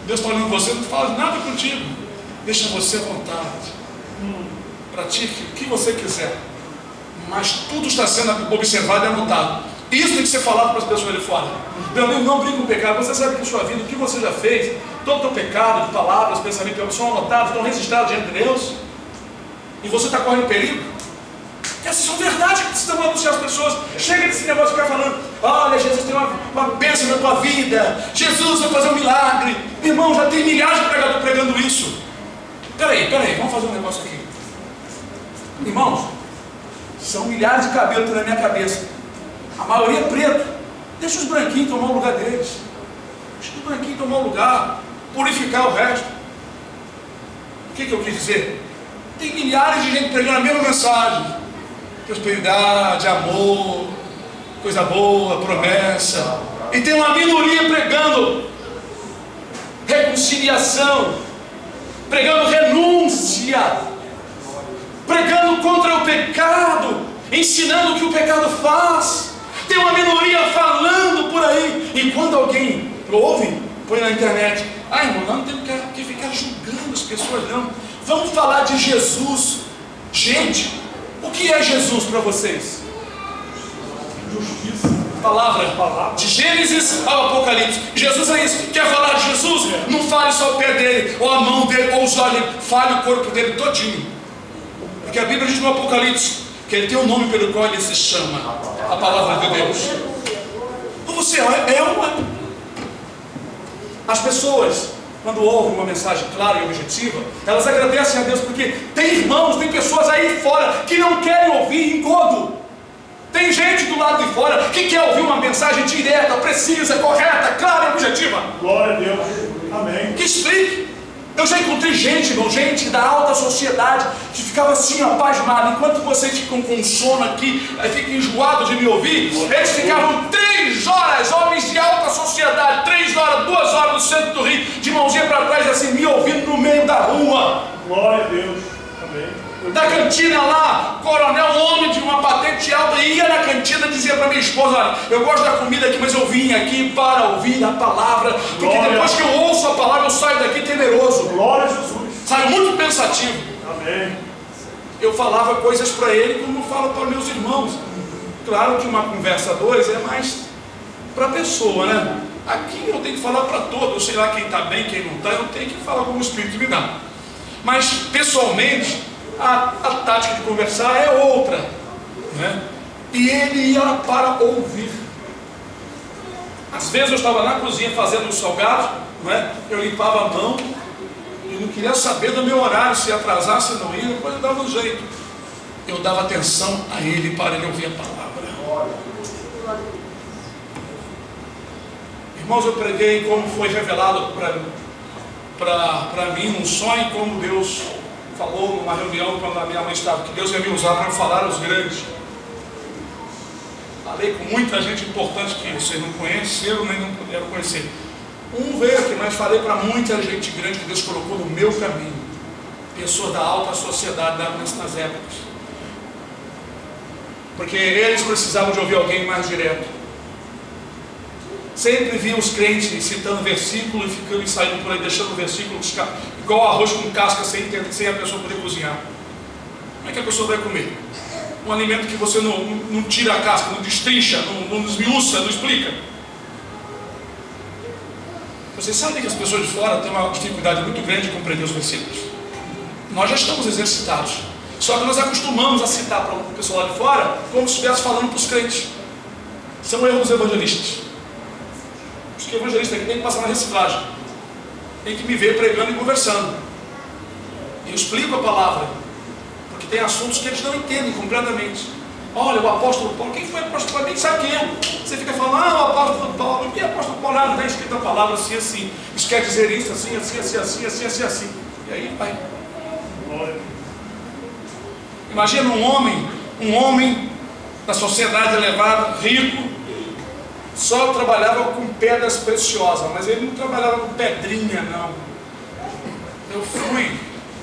Speaker 3: Deus está olhando você, não fala nada contigo. Deixa você à vontade. Pratique o que você quiser. Mas tudo está sendo observado e anotado. Isso tem que ser falado para as pessoas de fora. Meu amigo, não brinque com o pecado. Você sabe que em sua vida, o que você já fez, todo o teu pecado, de palavras, pensamentos, são anotados, estão registrados diante de Deus. E você está correndo perigo. Essas são verdades que precisamos anunciar às pessoas. Chega desse negócio de ficar falando: olha, Jesus tem uma bênção na tua vida, Jesus vai fazer um milagre. Irmão, já tem milhares de pregadores pregando isso. Peraí, vamos fazer um negócio aqui. Irmãos, são milhares de cabelos na minha cabeça, a maioria é preto. Deixa os branquinhos tomar o lugar deles. Deixa os branquinhos tomar o lugar, purificar o resto. O que eu quis dizer? Tem milhares de gente pregando a mesma mensagem: prosperidade, amor, coisa boa, promessa. E tem uma minoria pregando reconciliação, pregando renúncia, pregando contra o pecado, ensinando o que o pecado faz. Tem uma minoria falando por aí. E quando alguém ouve, põe na internet: ah, irmão, não tem que ficar julgando as pessoas, não. Vamos falar de Jesus. Gente, o que é Jesus para vocês?
Speaker 2: Justiça.
Speaker 3: Palavra. De Gênesis ao Apocalipse. Jesus é isso. Quer falar de Jesus? Não fale só o pé dele, ou a mão dele, ou os olhos dele. Fale o corpo dele todinho. Porque a Bíblia diz no Apocalipse que ele tem um nome pelo qual ele se chama: a palavra de Deus. Então você é uma. As pessoas, quando ouvem uma mensagem clara e objetiva, elas agradecem a Deus, porque tem irmãos, tem pessoas aí fora que não querem ouvir engodo. Tem gente do lado de fora que quer ouvir uma mensagem direta, precisa, correta, clara e objetiva.
Speaker 2: Glória a Deus. Amém.
Speaker 3: Que explique. Eu já encontrei gente, irmão, gente da alta sociedade, que ficava assim, apasmado. Enquanto vocês ficam com sono aqui, ficam enjoados de me ouvir, eles ficavam 3 horas, homens de alta sociedade, 3 horas, 2 horas no centro do Rio, de mãozinha para trás, assim, me ouvindo no meio da rua.
Speaker 2: Glória a Deus. Amém.
Speaker 3: Da cantina lá, coronel, homem de uma patente alta, ia na cantina e dizia para minha esposa: olha, eu gosto da comida aqui, mas eu vim aqui para ouvir a palavra, porque
Speaker 2: Glória.
Speaker 3: depois que eu ouço a palavra, eu saio daqui temeroso.
Speaker 2: Glória a Jesus.
Speaker 3: Saio muito pensativo.
Speaker 2: Amém.
Speaker 3: Eu falava coisas para ele como eu falo para meus irmãos. Claro que uma conversa a dois é mais para a pessoa, né? Aqui eu tenho que falar para todos, eu sei lá quem está bem, quem não está, eu tenho que falar como o Espírito me dá. Mas pessoalmente, a tática de conversar é outra, né? E ele ia para ouvir. Às vezes eu estava na cozinha fazendo os salgados, né? Eu limpava a mão e não queria saber do meu horário, se ia atrasar, se não ia, depois eu dava um jeito. Eu dava atenção a ele para ele ouvir a palavra. Irmãos, eu preguei como foi revelado para mim. para mim num sonho, como Deus falou numa reunião quando a minha mãe estava, que Deus ia me usar para falar aos grandes. Falei com muita gente importante que vocês não conheceram nem não puderam conhecer. Um veio aqui, mas falei para muita gente grande que Deus colocou no meu caminho. Pessoas da alta sociedade nas épocas. Porque eles precisavam de ouvir alguém mais direto. Sempre via os crentes citando versículo e ficando e saindo por aí, deixando o versículo igual arroz com casca, sem a pessoa poder cozinhar. Como é que a pessoa vai comer? Um alimento que você não tira a casca, não destrincha, não desmiuça, não explica. Vocês sabem que as pessoas de fora têm uma dificuldade muito grande de compreender os versículos. Nós já estamos exercitados. Só que nós acostumamos a citar para o pessoal lá de fora como se estivesse falando para os crentes. Isso é um erro dos evangelistas. Porque o evangelista aqui tem que passar na reciclagem. Tem que me ver pregando e conversando. Eu explico a palavra. Porque tem assuntos que eles não entendem completamente. Olha, o apóstolo Paulo, quem foi o apóstolo Paulo? Nem sabe quem é. Você fica falando, o apóstolo Paulo. E apóstolo Paulo? Não está escrito a palavra assim, assim. Isso quer dizer isso, assim, assim, assim, assim, assim, assim, assim. E aí vai. Imagina um homem da sociedade elevada, rico, só trabalhava com pedras preciosas, mas ele não trabalhava com pedrinha, não. Eu fui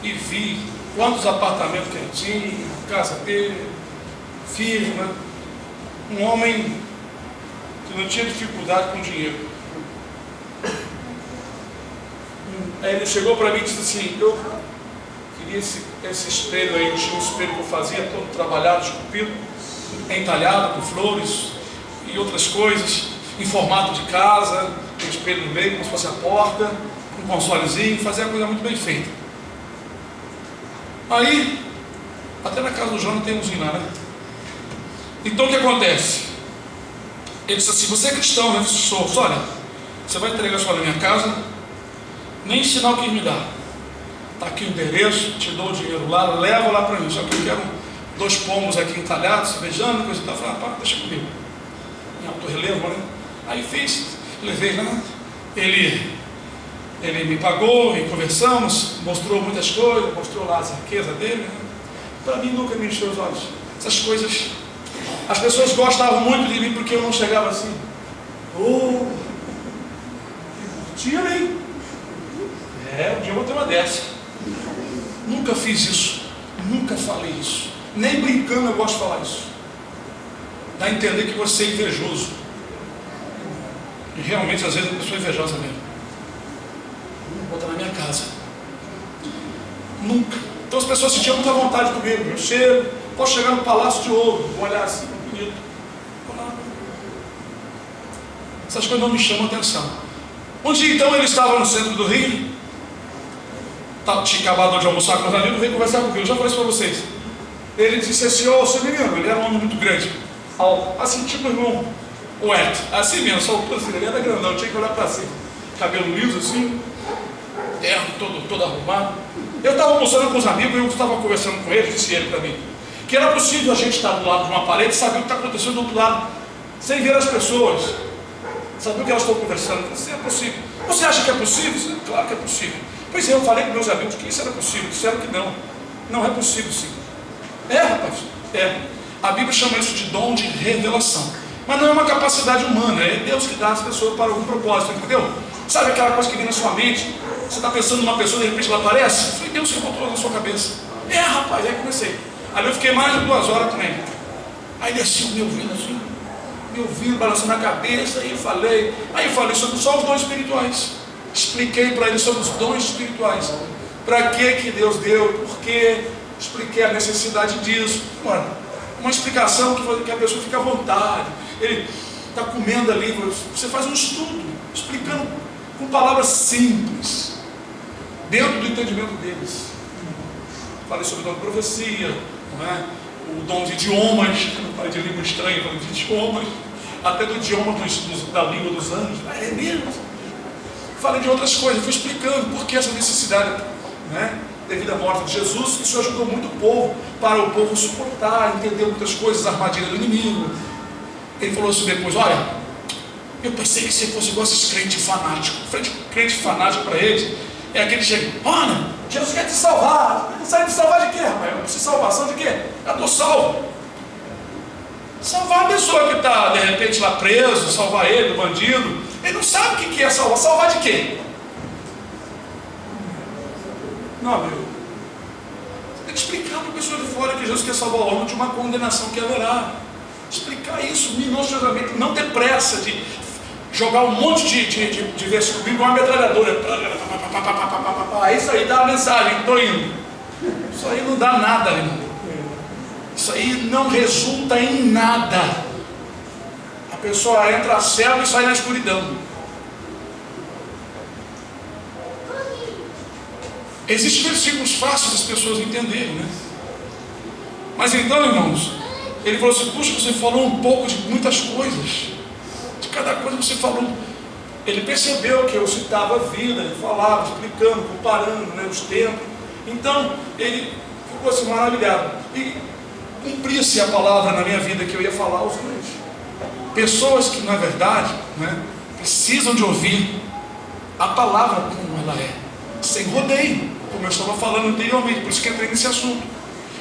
Speaker 3: e vi quantos apartamentos que ele tinha, casa dele, firma. Um homem que não tinha dificuldade com dinheiro. Aí ele chegou para mim e disse assim, eu queria esse espelho aí, tinha um espelho que eu fazia, todo trabalhado, esculpido, entalhado com flores e outras coisas, em formato de casa, um espelho no meio, como se fosse a porta, um consolezinho, fazia a coisa muito bem feita. Aí, até na casa do João tem umzinho lá, né? Então o que acontece? Ele disse assim, você é cristão, né? Sou. Olha, você vai entregar só na minha casa, nem sinal que me dá. Está aqui o endereço, te dou o dinheiro lá, leva lá para mim, só que eu quero 2 pombos aqui entalhados, beijando, coisa e tal. Eu falei, pá, deixa comigo. Em alto relevo, né? Aí fiz, levei lá, ele me pagou e conversamos, mostrou muitas coisas, mostrou lá a riqueza dele, né? Para mim nunca me encheu os olhos. Essas coisas, as pessoas gostavam muito de mim porque eu não chegava assim. Oh, tira aí. Um dia eu vou ter uma dessa. Nunca fiz isso, nunca falei isso. Nem brincando eu gosto de falar isso. Dá a entender que você é invejoso. E realmente às vezes a pessoa é invejosa mesmo. Vou botar na minha casa. Nunca. Então as pessoas sentiam muita vontade comigo. Eu chego, posso chegar no Palácio de Ouro, vou olhar assim, bonito. Vou lá. Essas coisas não me chamam atenção. Um dia então ele estava no centro do Rio. Tinha acabado de almoçar com os amigos, veio conversar comigo. Eu já falei isso para vocês. Ele disse assim, seu menino, ele era um homem muito grande. Assim, tipo o irmão, o Ed. Assim mesmo, só assim, ele era grandão, tinha que olhar para cima. Cabelo liso assim, terno, todo arrumado. Eu estava almoçando com os amigos e eu estava conversando com ele, disse ele para mim, que era possível a gente estar do lado de uma parede e saber o que está acontecendo do outro lado, sem ver as pessoas, saber o que elas estão conversando. Isso é possível. Você acha que é possível? Claro que é possível. Pois é, eu falei com meus amigos que isso era possível, disseram que não. Não é possível, sim. É, rapaz, é. A Bíblia chama isso de dom de revelação. Mas não é uma capacidade humana, é Deus que dá às pessoas para algum propósito, entendeu? Sabe aquela coisa que vem na sua mente? Você está pensando numa pessoa, de repente ela aparece? Foi Deus que botou na sua cabeça. É, rapaz, aí comecei. Aí eu fiquei mais de 2 horas com ele. Aí desci o meu ouvido assim, meu ouvido balançando a cabeça, aí eu falei sobre só os dons espirituais. Expliquei para ele sobre os dons espirituais. Para que Deus deu, por quê? Expliquei a necessidade disso. Mano, uma explicação que a pessoa fica à vontade. Ele está comendo ali, você faz um estudo, explicando com palavras simples, dentro do entendimento deles. Falei sobre o dom de profecia, não é? O dom de idiomas, não falei de língua estranha, falei de idiomas, até do idioma da língua dos anjos. É mesmo? Falei de outras coisas, fui explicando por que essa necessidade, né? Devido à morte de Jesus. Isso ajudou muito o povo, para o povo suportar, entender muitas coisas, armadilha do inimigo. Ele falou assim depois, olha, eu pensei que você fosse igual esses crentes fanáticos. Crente fanático para eles É aquele que chega, olha, Jesus quer te salvar. Não sai de salvar de quê, rapaz? Eu preciso de salvação de quê? Eu estou salvo. Salvar a pessoa que está, de repente, lá preso, salvar ele, do bandido. Ele não sabe o que é salvar. Salvar de quê? Não, amigo. Você tem que explicar para a pessoa de fora que Jesus quer salvar o homem de uma condenação que haverá. Explicar isso minuciosamente. Não ter pressa de jogar um monte de versículo bíblico, uma metralhadora. Isso aí dá a mensagem, estou indo. Isso aí não dá nada, irmão. Isso aí não resulta em nada. A pessoa entra cego e sai na escuridão. Existem versículos fáceis das pessoas entenderem, né? Mas então, irmãos, ele falou assim, puxa, você falou um pouco de muitas coisas. De cada coisa você falou. Ele percebeu que eu citava a vida, ele falava, explicando, comparando, né, os tempos. Então, ele ficou assim maravilhado. E cumpria-se a palavra na minha vida que eu ia falar aos crentes. Pessoas que, na verdade, né, precisam de ouvir a palavra como ela é, sem rodeio, como eu estava falando anteriormente, por isso que entrei nesse assunto.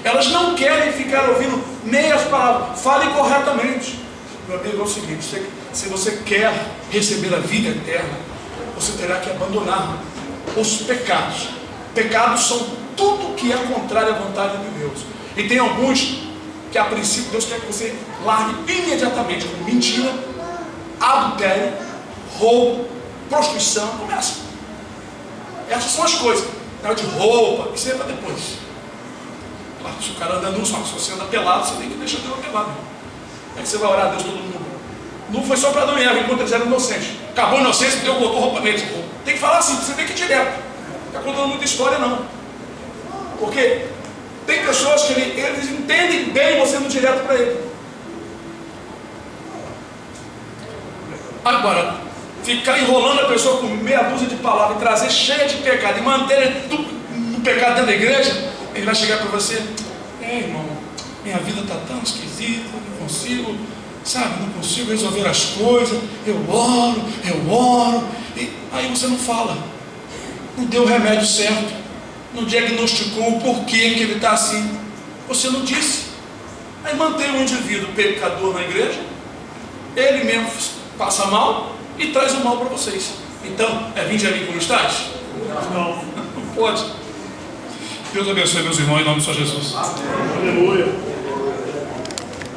Speaker 3: Elas não querem ficar ouvindo meias palavras. Fale corretamente. Meu amigo, é o seguinte, se você quer receber a vida eterna, você terá que abandonar os pecados. Pecados são tudo que é contrário à vontade de Deus. E tem alguns que a princípio Deus quer que você largue imediatamente, como mentira, adultério, roubo, prostituição. Começa. Essas são as coisas. De roupa, isso é para depois. Claro, se o cara anda nu, só se você anda pelado, você tem que deixar Deus pelado. É que você vai orar a Deus todo mundo. Não foi só para Adão e Eva enquanto eles eram inocentes. Acabou a inocência, Deus botou roupa neles. Tem que falar assim, você tem que ir direto. Não está contando muita história, não. Porque tem pessoas que eles entendem bem você indo direto para ele. Agora, ficar enrolando a pessoa com meia dúzia de palavras e trazer cheia de pecado e manter no pecado dentro da igreja, ele vai chegar para você, irmão, minha vida está tão esquisita, não consigo, sabe, não consigo resolver as coisas, eu oro, e aí você não fala, não deu o remédio certo, não diagnosticou o porquê que ele está assim, você não disse. Aí mantém o indivíduo pecador na igreja, ele mesmo passa mal e traz o mal para vocês. Então, vinde a mim como estás?
Speaker 2: Não.
Speaker 3: Não pode. Deus abençoe meus irmãos em nome de Senhor Jesus.
Speaker 2: Aleluia.